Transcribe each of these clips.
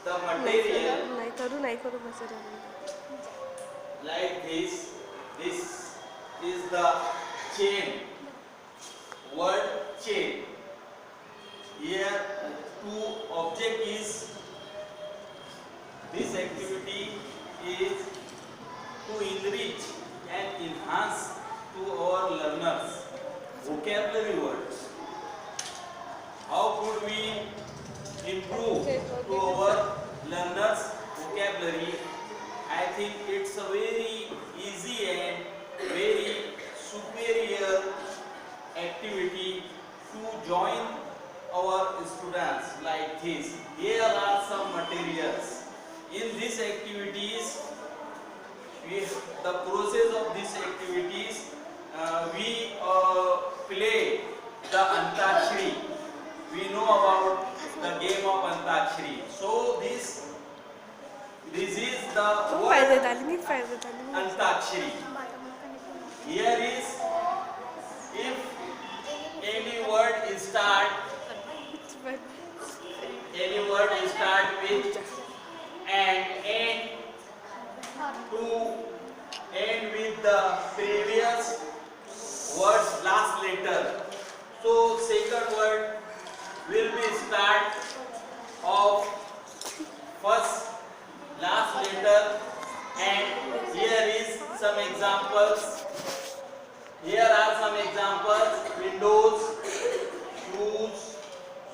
the material नहीं करूँ like this. This is the chain. Word chain. Here two object is. This activity is to enrich and enhance to our learners vocabulary words. How could we improve to our learners vocabulary? I think it's a very easy and very superior activity to join our students like this. Here are some materials. In these activities, the process of these activities, we play the Antakshari. We know about the game of Antakshari. So this is the word Antakshari. Here is, if any word is start with and end with the previous word's last letter. So second word will be start of first last letter, and here is some examples. Here are some examples: windows, shoes,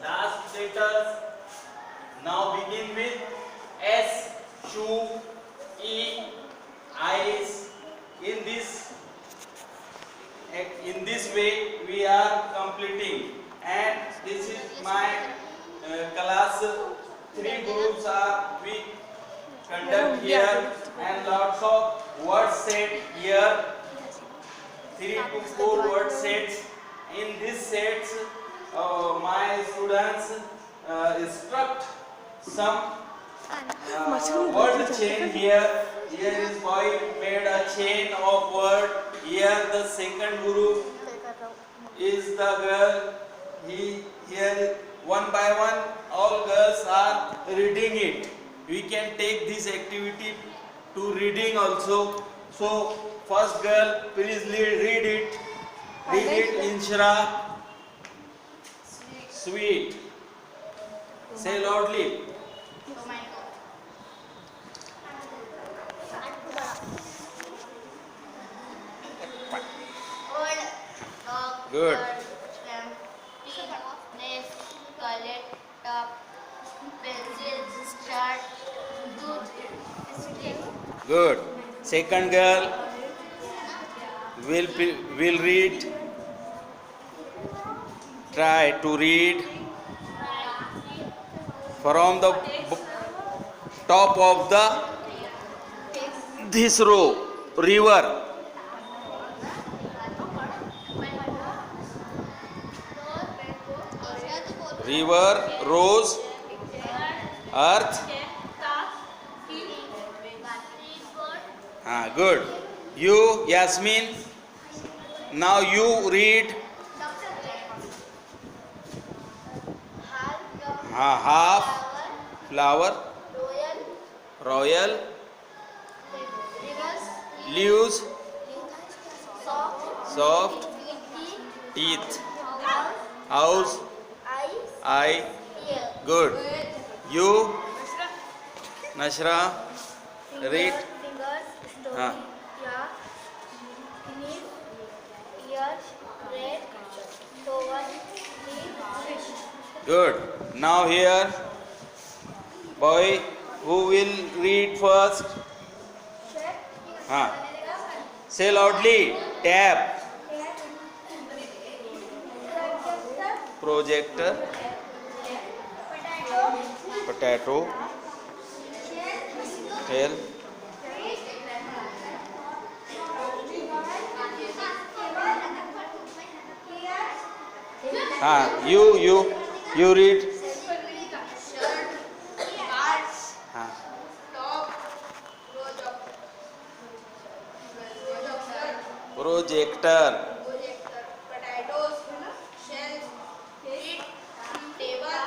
last letters. Now begin with S, shoe, E, eyes. In this way we are completing, and this is my class. 3 groups are we conduct here, and lots of words said here. 3 to 4 word sets. In these sets, my students instruct some word chain here. Here is boy made a chain of word. Here the second group is the girl. Here one by one all girls are reading it. We can take this activity to reading also. So first girl, please read it. Read it, Inshra. Sweet. Say loudly. Good. Good. Second girl will read. Try to read from the top of this row. River. River, rose, earth. Good. You, Yasmin. Now you read. Half, flower, royal, leaves, soft, teeth, house, eye. Good. You, Nashra, read. Good. Now here, boy, who will read first? Say loudly. Tab. Projector. Potato. Tail. You read. Projector. Potatoes, shells, heat, table,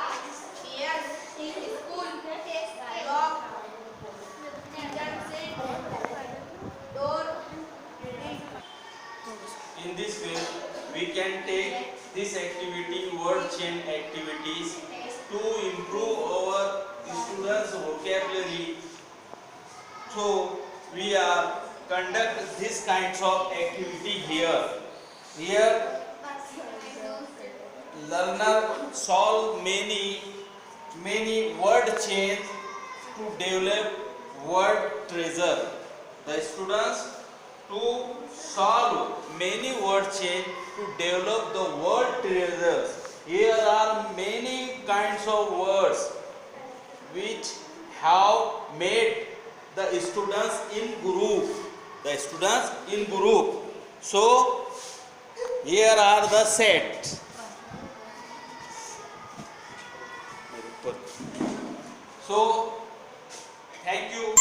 chairs, spoon, can take this activity, word chain activities, to improve our students' vocabulary. So we are conduct this kinds of activity here. Here learner solve many word chains to develop word treasure. The students to solve many word chain to develop the word treasures. Here are many kinds of words which have made the students in group. The students in group. So here are the set. So thank you.